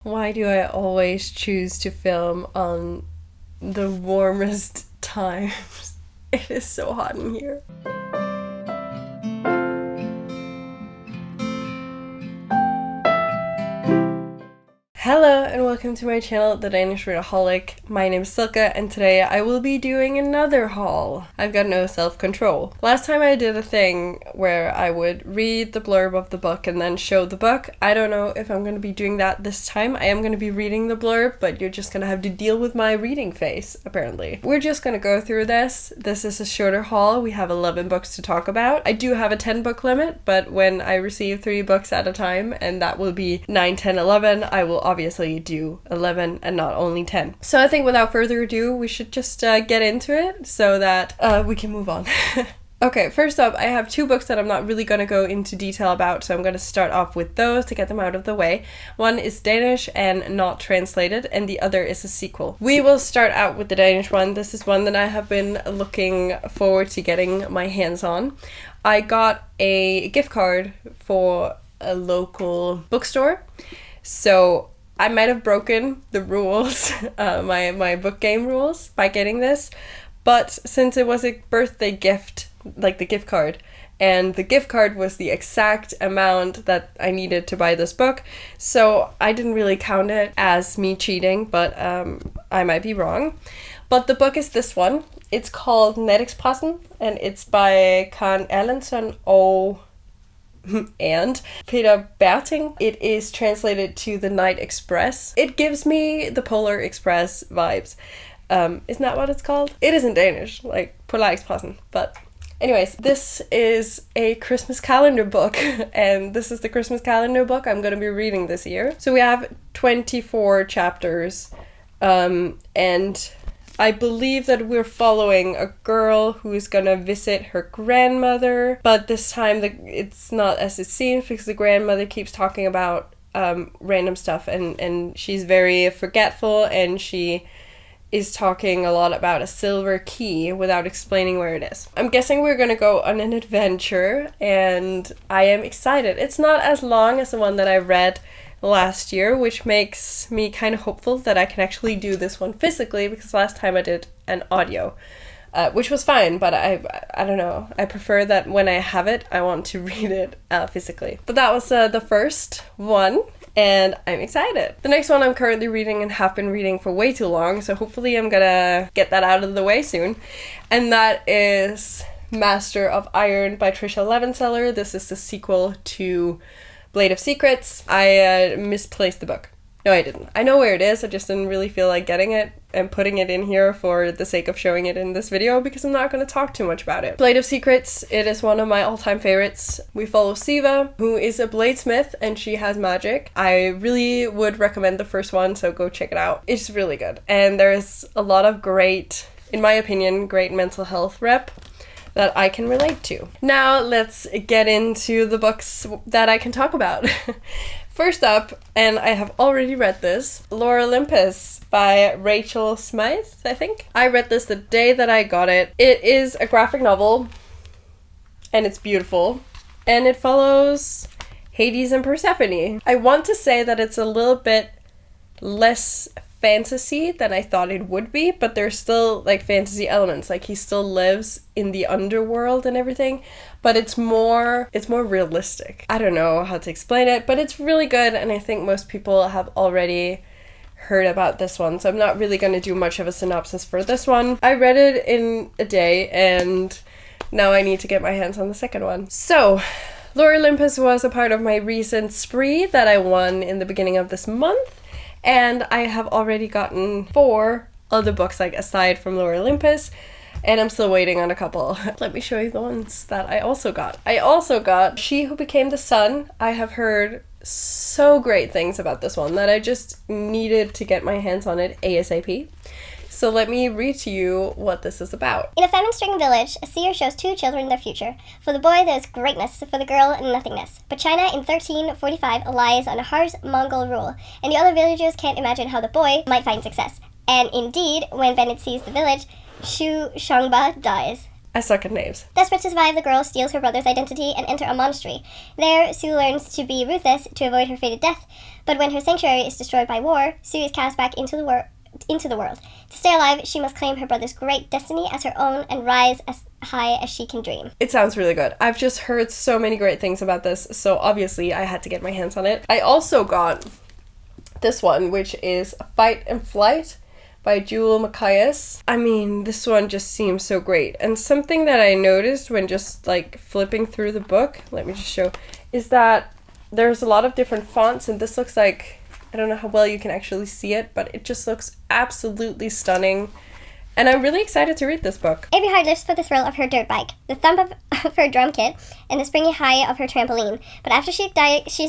Why do I always choose to film on the warmest times? It is so hot in here. Hello and welcome to my channel, The Danish Readaholic. My name is Silke and today I will be doing another haul. I've got no self-control. Last time I did a thing where I would read the blurb of the book and then show the book. I don't know if I'm going to be doing that this time. I am going to be reading the blurb, but you're just going to have to deal with my reading face, apparently. We're just going to go through this. This is a shorter haul. We have 11 books to talk about. I do have a 10 book limit, but when I receive 3 books at a time, and that will be 9, 10, 11, I will obviously do 11 and not only 10. So I think without further ado, we should just get into it so that we can move on. Okay, first up, I have 2 books that I'm not really going to go into detail about, so I'm going to start off with those to get them out of the way. One is Danish and not translated, and the other is a sequel. We will start out with the Danish one. This is one that I have been looking forward to getting my hands on. I got a gift card for a local bookstore, so I might have broken the rules, my book game rules, by getting this, but since it was a birthday gift, like the gift card, and the gift card was the exact amount that I needed to buy this book, so I didn't really count it as me cheating, but I might be wrong. But the book is this one. It's called Nattexpressen, and it's by Karen Erlendsson and Peter Berting. It is translated to The Night Express. It gives me the Polar Express vibes. Isn't that what it's called? It isn't Danish, like Polar Expressen, but anyways, this is a Christmas calendar book, and this is the Christmas calendar book I'm going to be reading this year. So we have 24 chapters, and I believe that we're following a girl who's gonna visit her grandmother, but this time it's not as it seems because the grandmother keeps talking about random stuff, and she's very forgetful, and she is talking a lot about a silver key without explaining where it is. I'm guessing we're gonna go on an adventure, and I am excited. It's not as long as the one that I read last year, which makes me kind of hopeful that I can actually do this one physically, because last time I did an audio, which was fine, but I don't know, I prefer that when I have it, I want to read it physically. But that was the first one, and I'm excited. The next one I'm currently reading and have been reading for way too long, so hopefully I'm gonna get that out of the way soon, and that is Master of Iron by Tricia Levenseller. This is the sequel to Blade of Secrets. I misplaced the book. No, I didn't. I know where it is, I just didn't really feel like getting it and putting it in here for the sake of showing it in this video, because I'm not going to talk too much about it. Blade of Secrets, it is one of my all-time favorites. We follow Siva, who is a bladesmith, and she has magic. I really would recommend the first one, so go check it out. It's really good. And there's a lot of great, in my opinion, great mental health rep that I can relate to. Now let's get into the books that I can talk about. First up, and I have already read this, Lore Olympus by Rachel Smythe, I think. I read this the day that I got it. It is a graphic novel, and it's beautiful, and it follows Hades and Persephone. I want to say that it's a little bit less fantasy than I thought it would be, but there's still like fantasy elements, like he still lives in the underworld and everything, but it's more realistic. I don't know how to explain it, but it's really good, and I think most people have already heard about this one, so I'm not really going to do much of a synopsis for this one. I read it in a day, and now I need to get my hands on the second one. So Lore Olympus was a part of my recent spree that I won in the beginning of this month, and I have already gotten 4 other books, like aside from Lore Olympus, and I'm still waiting on a couple. Let me show you the ones that I also got. I also got She Who Became the Sun. I have heard so great things about this one that I just needed to get my hands on it ASAP. So let me read to you what this is about. In a famine-stricken village, a seer shows 2 children their future. For the boy, there is greatness, for the girl, nothingness. But China in 1345 lies under harsh Mongol rule, and the other villagers can't imagine how the boy might find success. And indeed, when Bennett sees the village, Shu Shangba dies. I suck at names. Desperate to survive, the girl steals her brother's identity and enters a monastery. There, Sue learns to be ruthless to avoid her fated death, but when her sanctuary is destroyed by war, Sue is cast back into the world. To stay alive, she must claim her brother's great destiny as her own and rise as high as she can dream. It sounds really good. I've just heard so many great things about this, so obviously I had to get my hands on it. I also got this one, which is Fight and Flight by Jewel Macias. I mean, this one just seems so great. And something that I noticed when just like flipping through the book, let me just show, is that there's a lot of different fonts, and this looks like, I don't know how well you can actually see it, but it just looks absolutely stunning. And I'm really excited to read this book. Avery Hart lives for the thrill of her dirt bike, the thump of her drum kit, and the springy high of her trampoline. But after she's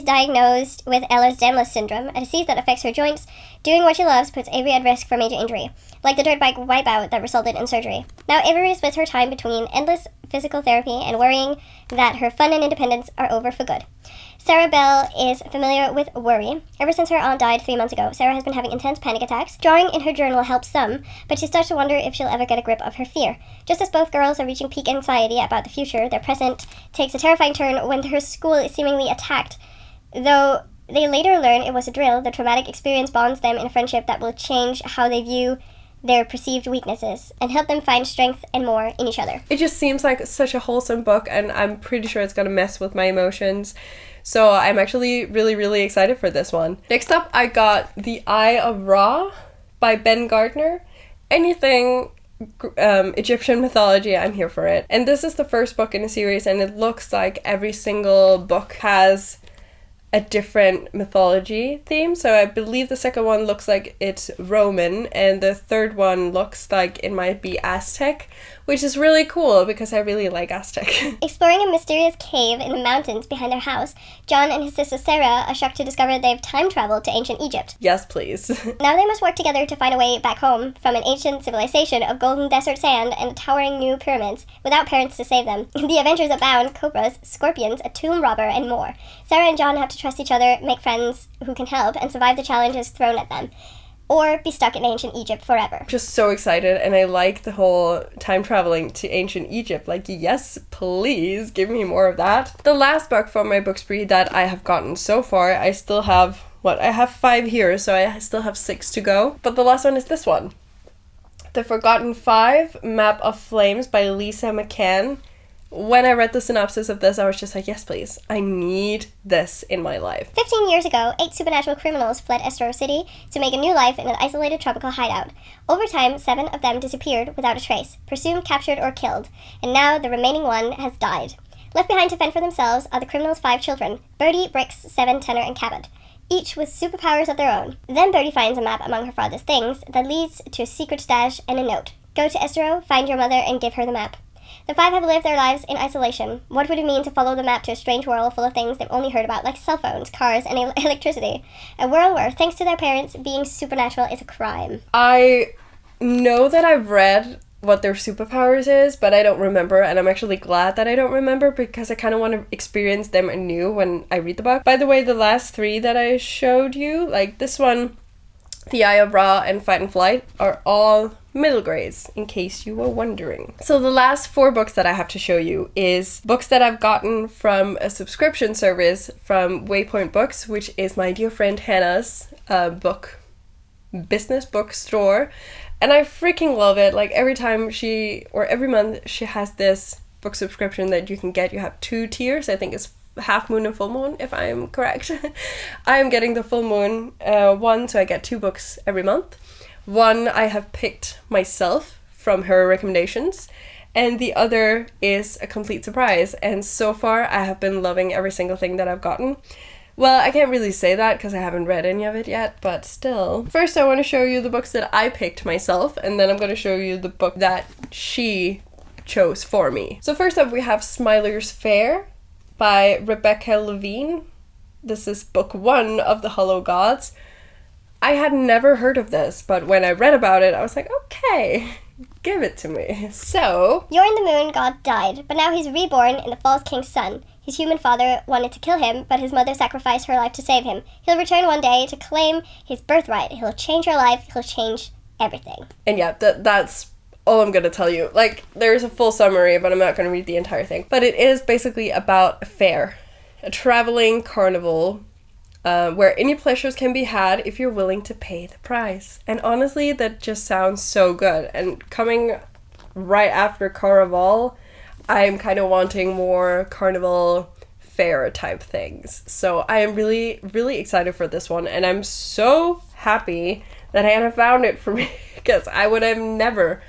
diagnosed with Ehlers-Danlos syndrome, a disease that affects her joints, doing what she loves puts Avery at risk for major injury, like the dirt bike wipeout that resulted in surgery. Now Avery splits her time between endless physical therapy and worrying that her fun and independence are over for good. Sarah Bell is familiar with worry. Ever since her aunt died 3 months ago, Sarah has been having intense panic attacks. Drawing in her journal helps some, but she starts to wonder if she'll ever get a grip of her fear. Just as both girls are reaching peak anxiety about the future, their present takes a terrifying turn when her school is seemingly attacked. Though they later learn it was a drill, the traumatic experience bonds them in a friendship that will change how they view their perceived weaknesses and help them find strength and more in each other. It just seems like such a wholesome book, and I'm pretty sure it's going to mess with my emotions. So I'm actually really, really excited for this one. Next up, I got The Eye of Ra by Ben Gardner. Anything Egyptian mythology, I'm here for it. And this is the first book in a series, and it looks like every single book has a different mythology theme. So I believe the second one looks like it's Roman, and the third one looks like it might be Aztec, which is really cool because I really like Aztec. Exploring a mysterious cave in the mountains behind their house, John and his sister Sarah are shocked to discover they've time traveled to ancient Egypt. Yes, please. Now they must work together to find a way back home from an ancient civilization of golden desert sand and towering new pyramids without parents to save them. The adventures abound: cobras, scorpions, a tomb robber, and more. Sarah and John have to trust each other, make friends who can help, and survive the challenges thrown at them, or be stuck in ancient Egypt forever. Just so excited, and I like the whole time traveling to ancient Egypt. Like, yes, please, give me more of that. The last book from my book spree that I have gotten so far, I still have, I have 5 here, so I still have 6 to go. But the last one is this one. The Forgotten Five, Map of Flames by Lisa McCann. When I read the synopsis of this, I was just like, yes, please. I need this in my life. 15 years ago, 8 supernatural criminals fled Estero City to make a new life in an isolated tropical hideout. Over time, 7 of them disappeared without a trace, presumed captured or killed, and now the remaining one has died. Left behind to fend for themselves are the criminals' 5 children, Birdie, Brix, Seven, Tenor, and Cabot, each with superpowers of their own. Then Birdie finds a map among her father's things that leads to a secret stash and a note. Go to Estero, find your mother, and give her the map. The 5 have lived their lives in isolation. What would it mean to follow the map to a strange world full of things they've only heard about, like cell phones, cars, and electricity? A world where, thanks to their parents, being supernatural is a crime. I know that I've read what their superpowers is, but I don't remember, and I'm actually glad that I don't remember because I kind of want to experience them anew when I read the book. By the way, the last 3 that I showed you, like this one, The Eye of Ra, and Fight and Flight, are all middle grades, in case you were wondering. So the last 4 books that I have to show you is books that I've gotten from subscription service from Waypoint Books, which is my dear friend Hannah's business book store. And I freaking love it. Like every month she has this book subscription that you can get. You have 2 tiers. I think it's half moon and full moon, if I'm correct. I'm getting the full moon one, so I get 2 books every month. One I have picked myself from her recommendations, and the other is a complete surprise. And so far I have been loving every single thing that I've gotten. Well, I can't really say that because I haven't read any of it yet, but still. First I want to show you the books that I picked myself, and then I'm going to show you the book that she chose for me. So first up we have Smiler's Fair by Rebecca Levine. This is book 1 of the Hollow Gods. I had never heard of this, but when I read about it, I was like, okay, give it to me. So, Yorn the Moon God died, but now he's reborn in the False King's son. His human father wanted to kill him, but his mother sacrificed her life to save him. He'll return one day to claim his birthright. He'll change her life. He'll change everything. And yeah, that's all I'm gonna tell you. Like, there's a full summary, but I'm not gonna read the entire thing. But it is basically about a fair, a traveling carnival, where any pleasures can be had if you're willing to pay the price. And honestly, that just sounds so good. And coming right after Carnival, I'm kind of wanting more carnival fair type things. So I am really, really excited for this one. And I'm so happy that Hannah found it for me, because I would have never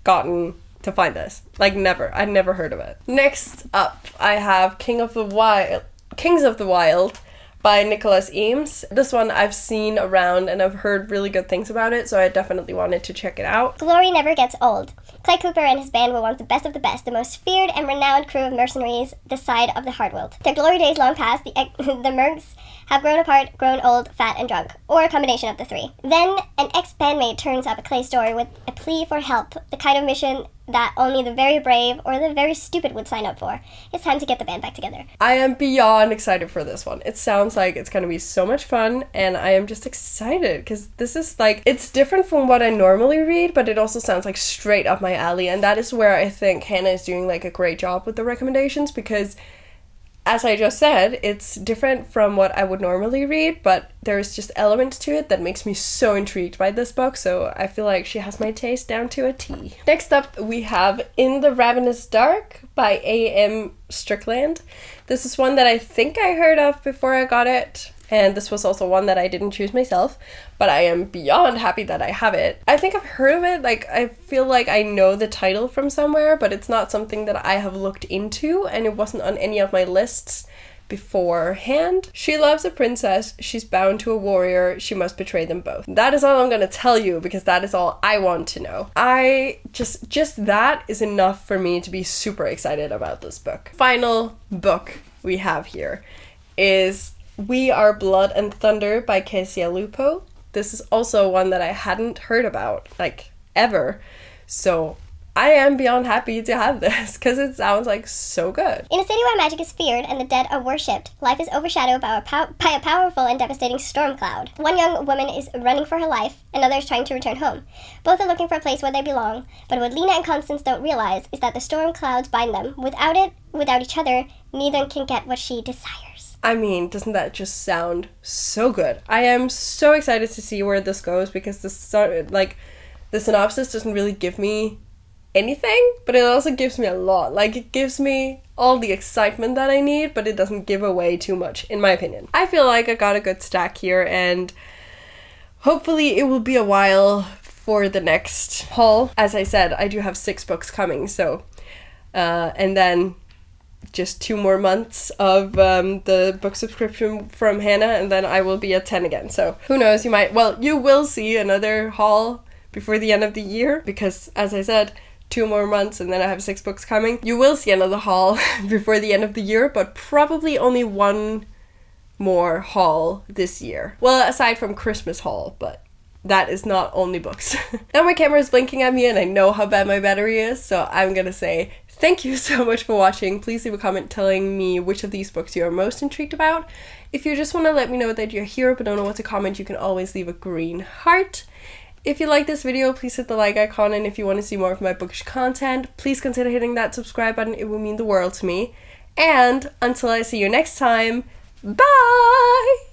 gotten to find this. Like, never. I'd never heard of it. Next up, I have Kings of the Wild by Nicholas Eames. This one I've seen around and I've heard really good things about it, so I definitely wanted to check it out. Glory never gets old. Clay Cooper and his band were one of the best, the most feared and renowned crew of mercenaries this side of the hard world. Their glory days long past, the mercs have grown apart, grown old, fat, and drunk, or a combination of the three. Then, an ex-bandmate turns up at Clay's door with a plea for help, the kind of mission that only the very brave or the very stupid would sign up for. It's time to get the band back together. I am beyond excited for this one. It sounds like it's going to be so much fun, and I am just excited, because this is like, it's different from what I normally read, but it also sounds like straight up my alley, and that is where I think Hannah is doing like a great job with the recommendations, because as I just said, it's different from what I would normally read, but there's just elements to it that makes me so intrigued by this book, so I feel like she has my taste down to a T. Next up, we have In the Ravenous Dark by A.M. Strickland. This is one that I think I heard of before I got it, and this was also one that I didn't choose myself, but I am beyond happy that I have it. I think I've heard of it, like, I feel like I know the title from somewhere, but it's not something that I have looked into, and it wasn't on any of my lists beforehand. She loves a princess, she's bound to a warrior, she must betray them both. That is all I'm gonna tell you, because that is all I want to know. Just that is enough for me to be super excited about this book. Final book we have here is We Are Blood and Thunder by Kezia Lupo. This is also one that I hadn't heard about, like, ever. So I am beyond happy to have this, because it sounds like so good. In a city where magic is feared and the dead are worshipped, life is overshadowed by a powerful and devastating storm cloud. One young woman is running for her life, another is trying to return home. Both are looking for a place where they belong, but what Lena and Constance don't realize is that the storm clouds bind them. Without each other, neither can get what she desires. I mean, doesn't that just sound so good? I am so excited to see where this goes, because the synopsis doesn't really give me anything, but it also gives me a lot. Like, it gives me all the excitement that I need, but it doesn't give away too much, in my opinion. I feel like I got a good stack here, and hopefully it will be a while for the next haul. As I said, I do have 6 books coming, so and then just 2 more months of the book subscription from Hannah, and then I will be at 10 again. So who knows, you will see another haul before the end of the year, because as I said, 2 more months and then I have 6 books coming. You will see another haul before the end of the year, but probably only 1 more haul this year. Well, aside from Christmas haul, but that is not only books. Now my camera is blinking at me and I know how bad my battery is, so I'm gonna say thank you so much for watching. Please leave a comment telling me which of these books you are most intrigued about. If you just want to let me know that you're here but don't know what to comment, you can always leave a green heart. If you like this video, please hit the like icon, and if you want to see more of my bookish content, please consider hitting that subscribe button. It will mean the world to me. And until I see you next time, bye!